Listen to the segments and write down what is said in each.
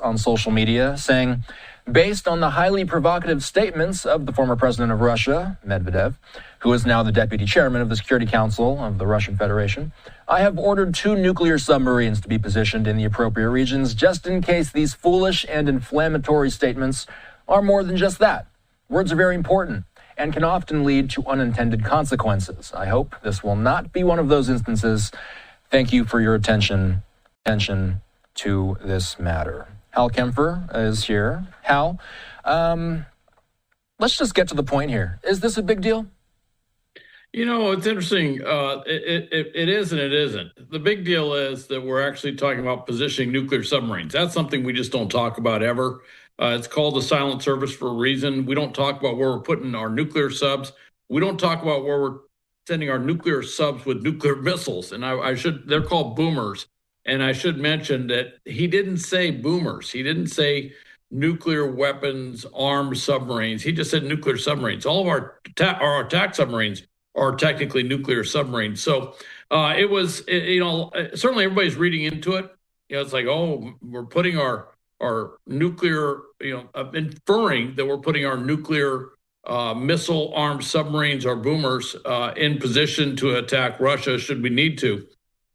on social media saying, based on the highly provocative statements of the former president of Russia, Medvedev, who is now the deputy chairman of the Security Council of the Russian Federation, I have ordered 2 nuclear submarines to be positioned in the appropriate regions just in case these foolish and inflammatory statements are more than just that. Words are very important and can often lead to unintended consequences. I hope this will not be one of those instances. Thank you for your attention to this matter. Hal Kempfer is here. Hal, let's just get to the point here. Is this a big deal? You know, it's interesting. It is and it isn't. The big deal is that we're actually talking about positioning nuclear submarines. That's something we just don't talk about ever. It's called the silent service for a reason. We don't talk about where we're putting our nuclear subs. We don't talk about where we're sending our nuclear subs with nuclear missiles. And they're called boomers. And I should mention that he didn't say boomers. He didn't say nuclear weapons, armed submarines. He just said nuclear submarines. All of our attack submarines are technically nuclear submarines. So certainly everybody's reading into it. You know, it's like, oh, we're putting our nuclear, inferring that we're putting our nuclear missile armed submarines or boomers in position to attack Russia should we need to.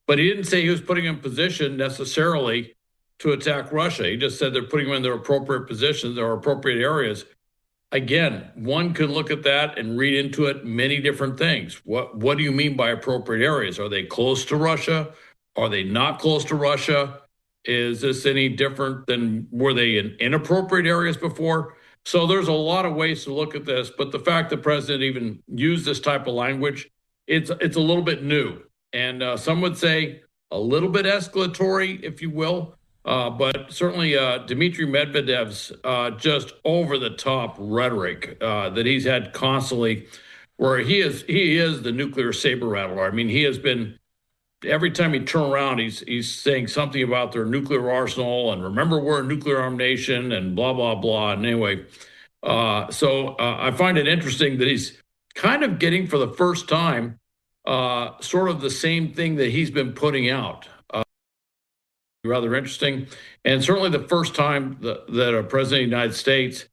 But he didn't say he was putting them in position necessarily to attack Russia. He just said they're putting them in their appropriate positions or appropriate areas. Again, one could look at that and read into it many different things. What do you mean by appropriate areas? Are they close to Russia? Are they not close to Russia? Is this any different than were they in inappropriate areas before? So there's a lot of ways to look at this, but the fact the president even used this type of language, it's a little bit new. And some would say a little bit escalatory, if you will. But certainly Dmitry Medvedev's just over-the-top rhetoric that he's had constantly, where he is the nuclear saber rattler. I mean, he has been, every time you turn around, he's saying something about their nuclear arsenal and remember we're a nuclear armed nation and blah, blah, blah. And anyway, so I find it interesting that he's kind of getting for the first time sort of the same thing that he's been putting out. Rather interesting. And certainly the first time that a president of the United States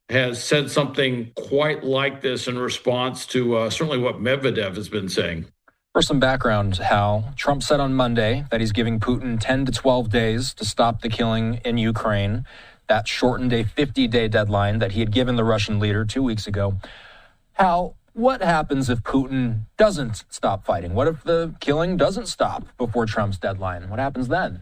has said something quite like this in response to certainly what Medvedev has been saying. For some background, Hal, Trump said on Monday that he's giving Putin 10 to 12 days to stop the killing in Ukraine. That shortened a 50-day deadline that he had given the Russian leader 2 weeks ago. Hal, what happens if Putin doesn't stop fighting? What if the killing doesn't stop before Trump's deadline? What happens then?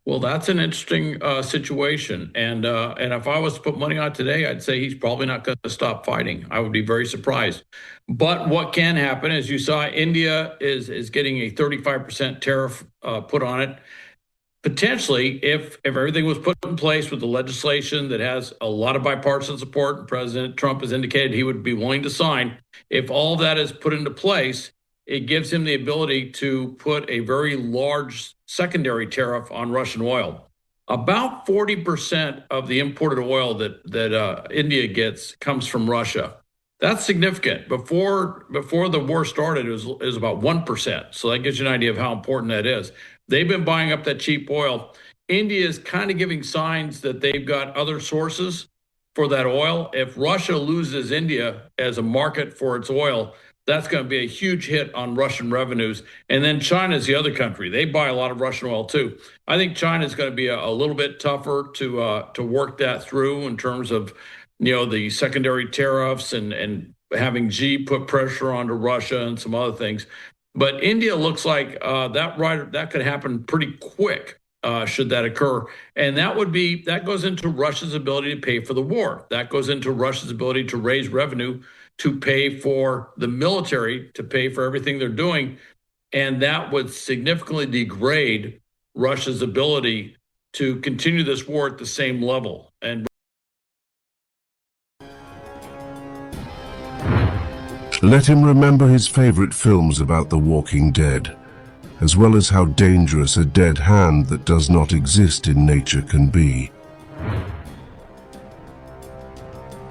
Well, that's an interesting situation. And if I was to put money on it today, I'd say he's probably not going to stop fighting. I would be very surprised. But what can happen, as you saw, India is getting a 35% tariff put on it. Potentially, if everything was put in place with the legislation that has a lot of bipartisan support, and President Trump has indicated he would be willing to sign, if all that is put into place, it gives him the ability to put a very large secondary tariff on Russian oil. About 40% of the imported oil that India gets comes from Russia. That's significant. Before the war started, it was about 1%. So that gives you an idea of how important that is. They've been buying up that cheap oil. India is kind of giving signs that they've got other sources for that oil. If Russia loses India as a market for its oil, that's going to be a huge hit on Russian revenues. And then China is the other country. They buy a lot of Russian oil, too. I think China is going to be a little bit tougher to work that through in terms of, the secondary tariffs and having Xi put pressure onto Russia and some other things. But India looks like that could happen pretty quick should that occur. And that goes into Russia's ability to pay for the war. That goes into Russia's ability to raise revenue, to pay for the military, to pay for everything they're doing. And that would significantly degrade Russia's ability to continue this war at the same level. And let him remember his favorite films about the Walking Dead, as well as how dangerous a dead hand that does not exist in nature can be.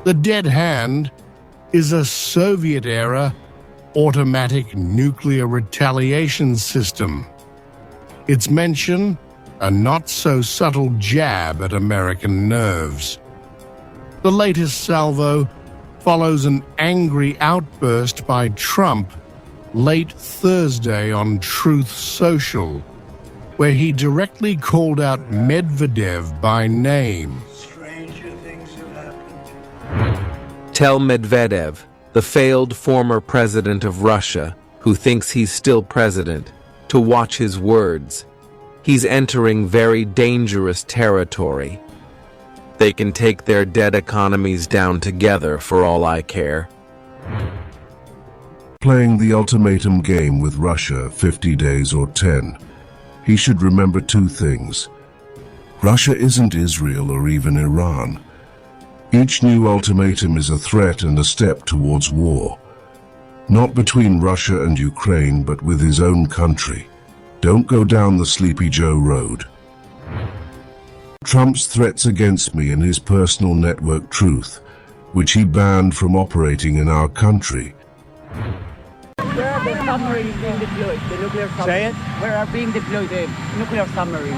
The dead hand is a Soviet-era automatic nuclear retaliation system. Its mention a not-so-subtle jab at American nerves. The latest salvo follows an angry outburst by Trump late Thursday on Truth Social, where he directly called out Medvedev by name. Stranger things have happened. Tell Medvedev, the failed former president of Russia, who thinks he's still president, to watch his words. He's entering very dangerous territory. They can take their dead economies down together for all I care. Playing the ultimatum game with Russia, 50 days or 10. He should remember two things. Russia isn't Israel or even Iran. Each new ultimatum is a threat and a step towards war. Not between Russia and Ukraine, but with his own country. Don't go down the Sleepy Joe road. Trump's threats against me and his personal network Truth, which he banned from operating in our country. Where are the submarines being deployed? The nuclear submarines? Say it? Where are being deployed the nuclear submarines?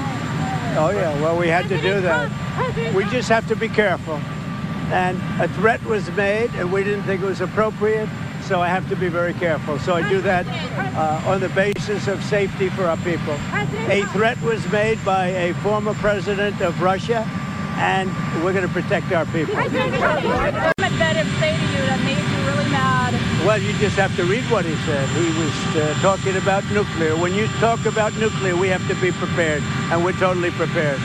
Oh yeah, well we had to do that. We just have to be careful. And a threat was made and we didn't think it was appropriate, so I have to be very careful. So I do that on the basis of safety for our people. A threat was made by a former president of Russia, and we're going to protect our people. What did Medvedev say to you that made you really mad? Well, you just have to read what he said. He was talking about nuclear. When you talk about nuclear, we have to be prepared, and we're totally prepared.